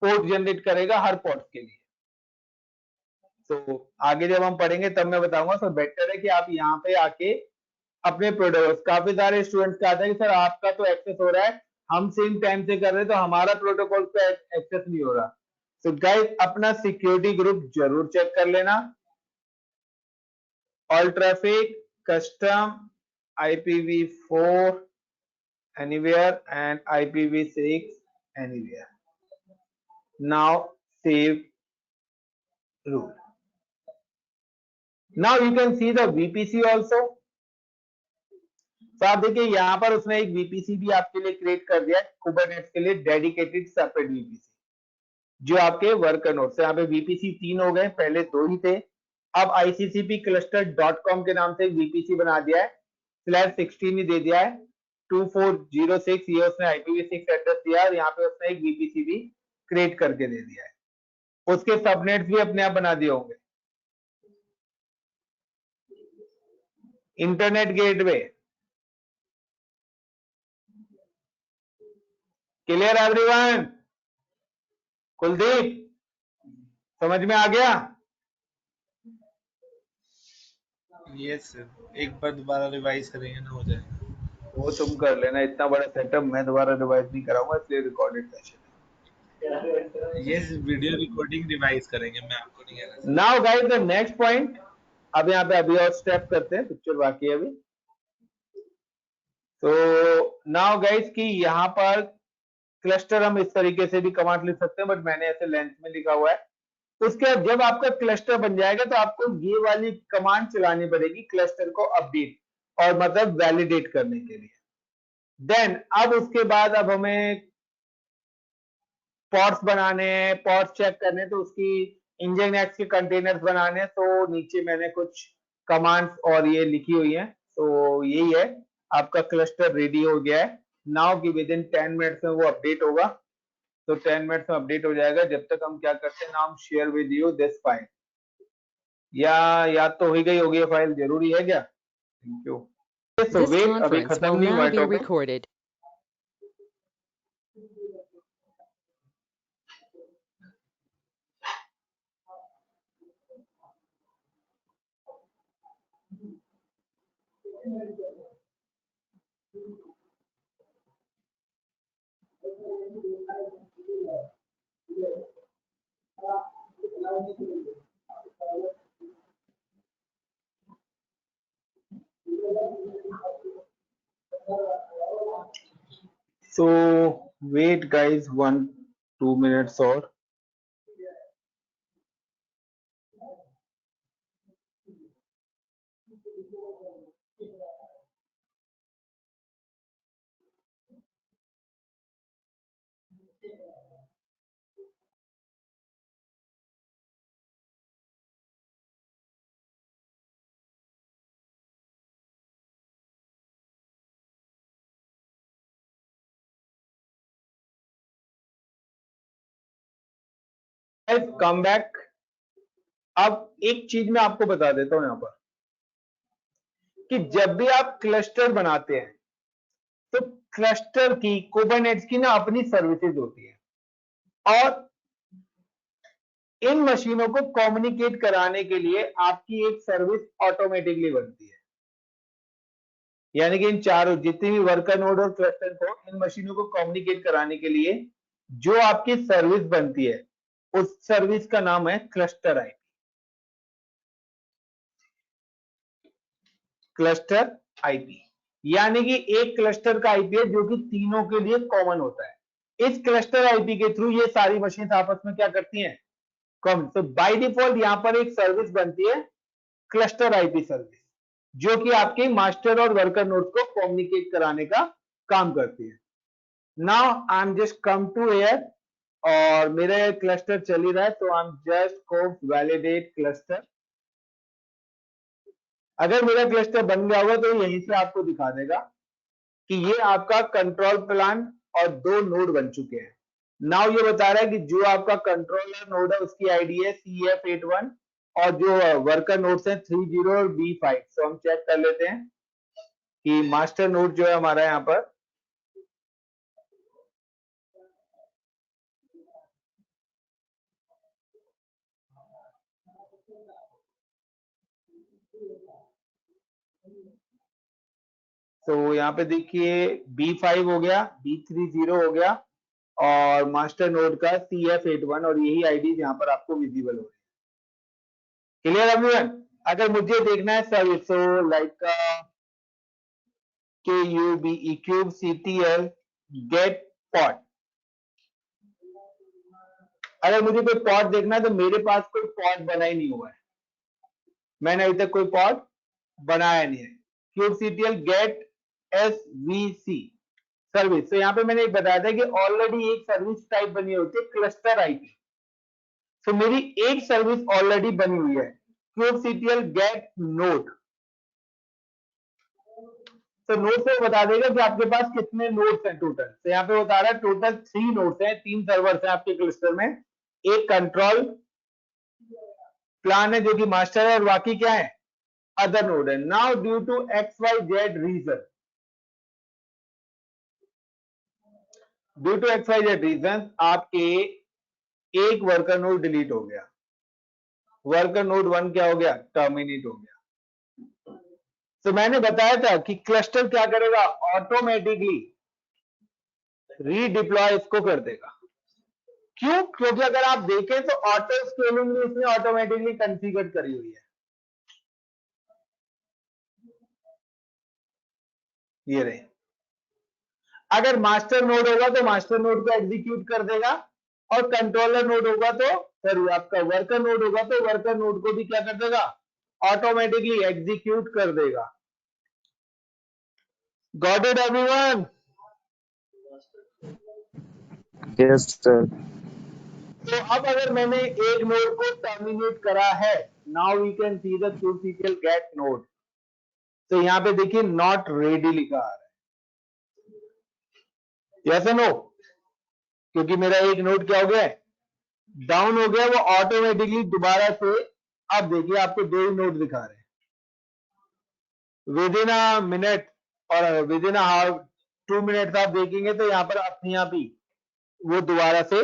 port generate करेगा हर पोर्ट के लिए। तो आगे जब हम पढ़ेंगे तब मैं बताऊंगा। तो बेटर है कि आप यहाँ पे आके अपने प्रोटोकॉल, काफी सारे स्टूडेंट्स का आता है कि सर आपका तो एक्सेस हो रहा है, हम सेम टाइम से कर रहे हैं तो हमारा प्रोटोकॉल पे एक्सेस नहीं हो रहा। तो गाइस अपना सिक्योरिटी ग्रुप जरूर चेक कर लेना, all traffic, custom, IPv4 anywhere and IPv6 anywhere. Now save rule. Now you can see the VPC also. तो आप देखिए यहाँ पर उसने एक VPC भी आपके लिए क्रिएट कर दिया है, कुबरनेट्स के लिए डेडिकेटेड सेपरेट VPC, जो आपके वर्कर नोड से। यहाँ पे VPC 3 हो गए, पहले 2 ही थे। अब ICCPcluster.com के नाम से एक VPC बना दिया है, /16 ही दे दिया है, 2406 ये उसने IPv6 एड्रेस दिया और यहाँ पे उसने एक VPC भी क्रिएट करके दे दिया है। उसके सबनेट्स भी अपने आप बना दिए होंगे। Internet gateway clear everyone? Kuldeep समझ में आ गया?
यस सर, एक बार दोबारा रिवाइज करेंगे ना हो जाएगा।
वो तुम कर लेना, इतना बड़ा सेटअप मैं दोबारा रिवाइज नहीं कराऊंगा, इसलिए recorded session.
Yes, video recording revise करेंगे, मैं आपको नहीं कह रहा।
Now guys the next point, अब यहाँ पे अभी और स्टेप करते हैं, पिक्चर बाकी है अभी। तो नाउ गाइस कि यहाँ पर क्लस्टर हम इस तरीके से भी कमांड लिख सकते हैं, बट मैंने ऐसे लेंथ में लिखा हुआ है। उसके बाद जब आपका क्लस्टर बन जाएगा तो आपको ये वाली कमांड चलानी पड़ेगी क्लस्टर को अपडेट और मतलब वैलिडेट करने के लिए। देन अब उसके बाद अब हमें पॉट्स बनाने हैं, पॉट्स चेक करने, तो उसकी इंजनएक्स के कंटेनर्स बनाने हैं। तो नीचे मैंने कुछ कमांड्स और ये लिखी हुई हैं। तो यही है, आपका क्लस्टर रेडी हो गया है। नाउ कि विद इन 10 मिनट्स में वो अपडेट होगा। तो 10 मिनट्स में अपडेट हो जाएगा। जब तक हम क्या करते हैं, now share with you this file, या याद तो हो गई होगी फाइल, जरूरी है क्या? Thank you.
This conference will now be recorded.
So wait guys, 1-2 minutes और कम बैक। अब एक चीज मैं आपको बता देता हूं यहां पर कि जब भी आप क्लस्टर बनाते हैं तो क्लस्टर की, कुबरनेट्स की ना अपनी सर्विसेज होती है, और इन मशीनों को कम्युनिकेट कराने के लिए आपकी एक सर्विस ऑटोमेटिकली बनती है, यानी कि इन चारों जितनी भी वर्कर नोड और क्लस्टर को, इन मशीनों को कम्युनिकेट कराने के लिए जो आपकी सर्विस बनती है, उस सर्विस का नाम है क्लस्टर आईपी। क्लस्टर आईपी यानी कि एक क्लस्टर का आईपी है जो कि तीनों के लिए कॉमन होता है। इस क्लस्टर आईपी के थ्रू ये सारी मशीन आपस में क्या करती हैं, कॉमन। तो बाय डिफॉल्ट यहां पर एक सर्विस बनती है क्लस्टर आईपी सर्विस, जो कि आपके मास्टर और वर्कर नोड को कम्युनिकेट कराने का काम करती है। Now I am just come to here और मेरा क्लस्टर चल ही रहा है, तो आई एम जस्ट को वैलिडेट क्लस्टर। अगर मेरा क्लस्टर बन गया होगा तो यहीं से आपको दिखा देगा कि ये आपका कंट्रोल प्लान और 2 नोड बन चुके हैं। नाउ ये बता रहा है कि जो आपका कंट्रोलर नोड है उसकी आईडी है CF81 और जो वर्कर नोड्स हैं 30 और B5। तो हम चेक कर लेते हैं कि मास्टर नोड जो है हमारा यहाँ पर तो यहाँ पे देखिए B5 हो गया, B30 हो गया और मास्टर नोड का CF81 और यही आईडी यहाँ पर आपको विजिबल हो रही है। Clear everyone? अगर मुझे देखना है सर्विस तो like KUBE kube CTL get pod, अगर मुझे कोई पॉट देखना है तो मेरे पास कोई पॉट बना ही नहीं हुआ है, मैंने अभी तक कोई पॉट बनाया नहीं है। Kube CTL get SVC service, तो यहाँ पे मैंने एक बताया था कि ऑलरेडी एक सर्विस टाइप बनी होती है क्लस्टर आईपी। तो मेरी एक सर्विस ऑलरेडी बनी हुई है क्यूब CTL गेट नोड। तो नोड से बता देगा कि आपके पास कितने नोड्स हैं टोटल। तो यहाँ पे बता रहा है टोटल 3 नोड्स हैं, 3 सर्वर्स हैं आपके क्लस्टर में। एक कंट्रोल प्लान है जो कि मास्टर है और बाकी क्या है, अदर नोड है। Now due to XYZ reason, due to XYZ reason आपके एक वर्कर नोड डिलीट हो गया, वर्कर नोड 1 क्या हो गया, टर्मिनेट हो गया। तो मैंने बताया था कि क्लस्टर क्या करेगा, ऑटोमेटिकली रीडिप्लॉय इसको कर देगा। क्यों? क्योंकि अगर आप देखें तो ऑटो स्केलिंग भी इसने ऑटोमेटिकली कॉन्फ़िगर करी हुई है। ये रहे, अगर मास्टर नोड होगा तो मास्टर नोड को एग्जीक्यूट कर देगा और कंट्रोलर नोड होगा तो सॉरी आपका वर्कर नोड होगा तो वर्कर नोड को भी क्या कर देगा, ऑटोमेटिकली एग्जीक्यूट कर देगा। Got it everyone?
Yes sir.
तो अब अगर मैंने एक नोड को टर्मिनेट करा है, now we can see the kubectl get node. तो यहां पे देखिए नॉट रेडी लिखा आ रहा है, यस नो? क्योंकि मेरा एक नोड क्या हो गया, डाउन हो गया, वो ऑटोमेटिकली दोबारा से, अब देखिए आपको 2 ही नोड दिखा रहे हैं। विद इन अ मिनट और विद इन अ 2 मिनट्स आप देखेंगे तो यहां पर अपने आप ही वो दोबारा से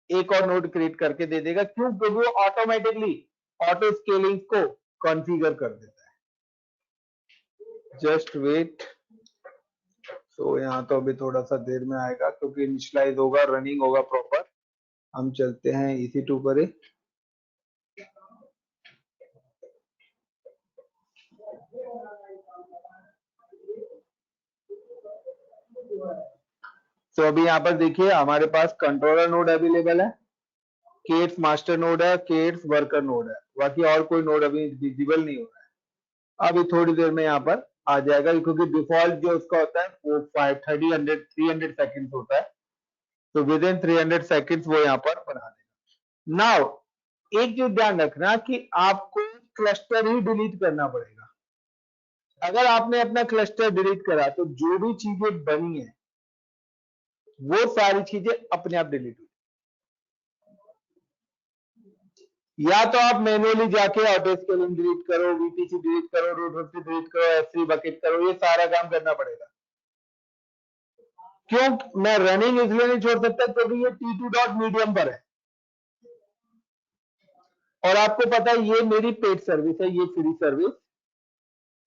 एक और नोड क्रिएट करके दे देगा। क्यों? क्योंकि वो ऑटोमेटिकली ऑटो स्केलिंग को कॉन्फ़िगर कर देता है। Just wait. तो यहाँ तो अभी थोड़ा सा देर में आएगा क्योंकि इनिशियलाइज होगा, रनिंग होगा प्रॉपर। हम चलते हैं EC2 पर ही। तो अभी यहाँ पर देखिए हमारे पास कंट्रोलर नोड अवेलेबल है, केट्स मास्टर नोड है, केट्स वर्कर नोड है, बाकी और कोई नोड अभी विजिबल नहीं हो रहा है। अभी थोड़ी देर में यहाँ पर आ जाएगा क्योंकि डिफॉल्ट जो उसका होता है वो 300 सेकंड्स होता है, तो विद इन 300 सेकंड्स वो यहाँ पर बना देगा। नाउ एक चीज ध्यान रखना कि आपको क्लस्टर ही डिलीट करना पड़ेगा। अगर आपने अपना क्लस्टर डिलीट करा तो जो भी चीजें बनी है वो सारी चीजें अपने आप डिलीट हो, या तो आप मैन्युअली जाके ऑटो स्केलिंग डिलीट करो, VPC डिलीट करो, रूट 50 डिलीट करो, S3 बकेट करो, ये सारा काम करना पड़ेगा। क्यों? मैं रनिंग इसलिए नहीं छोड़ सकता क्योंकि ये T2 डॉट मीडियम पर है, और आपको पता है ये मेरी पेड सर्विस है, ये फ्री सर्विस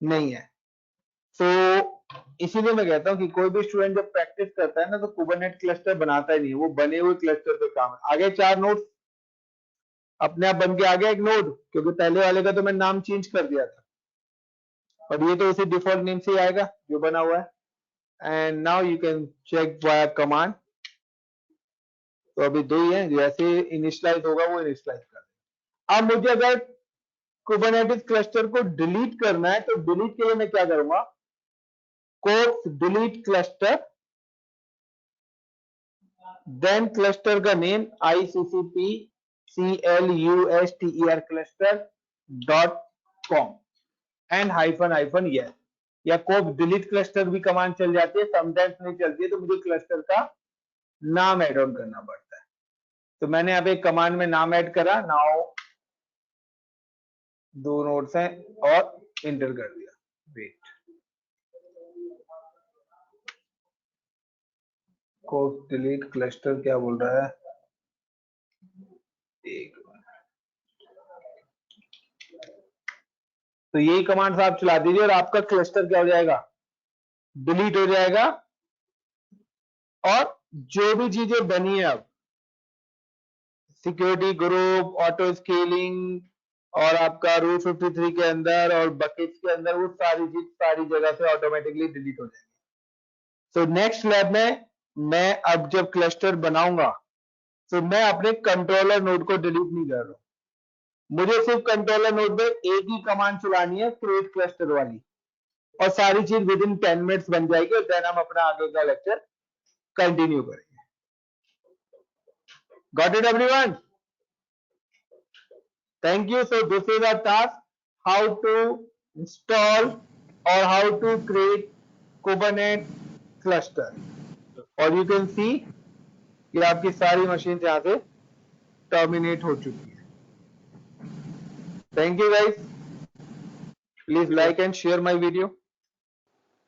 नहीं है। तो इसीलिए मैं कहता हूं कि कोई भी स्टूडेंट जब प्रैक्टिस करता है ना तो कुबरनेट क्लस्टर बनाता ही नहीं, वो बने हुए क्लस्टर पे काम है। आगे 4 नोड्स अपने आप बन के आ गया एक नोड, क्योंकि पहले वाले का तो मैं नाम चेंज कर दिया था, और ये तो उसी डिफॉल्ट नेम से ही आएगा जो बना हुआ है। And now you can check via command. तो अभी 2 ही है, जैसे इनिशियलाइज होगा वो इनिशियलाइज कर देगा। अब मुझे अगर कुबरनेटिस क्लस्टर को डिलीट करना है तो डिलीट के लिए मैं क्या करूंगा, kops delete cluster, then cluster का name ICCP CLUSTER cluster.com and hyphen yes, या कोप डिलीट क्लस्टर भी कमांड चल जाती है, समटाइम्स नहीं चलती है, तो मुझे क्लस्टर का नाम ऐड ऑन करना पड़ता है। तो मैंने यहाँ पे एक कमांड में नाम ऐड करा, नाउ 2 नोड्स हैं और इंटर कर दिया। वेट, कोप डिलीट क्लस्टर क्या बोल रहा है, एक तो यही कमांड आप चला दीजिए और आपका क्लस्टर क्या हो जाएगा, डिलीट हो जाएगा। और जो भी चीजें बनी है अब, सिक्योरिटी ग्रुप, ऑटो स्केलिंग और आपका रूट 53 के अंदर और बकेट्स के अंदर, वो सारी चीज सारी जगह से ऑटोमेटिकली डिलीट हो जाएगी। तो नेक्स्ट लैब में मैं अब जब क्लस्टर बनाऊंगा तो मैं अपने कंट्रोलर नोड को डिलीट नहीं कर रहा हूं, मुझे सिर्फ कंट्रोलर नोड में एक ही कमांड चलानी है, क्रिएट क्लस्टर वाली, और सारी चीज विद इन 10 मिनट्स बन जाएगी, और देन हम अपना आगे का लेक्चर कंटिन्यू करेंगे। Got it everyone? Thank you. So this is our task, how to install or how to create Kubernetes cluster. और you can see कि आपकी सारी मशीन यहाँ से टर्मिनेट हो चुकी है। Thank you guys. Please like and share my video.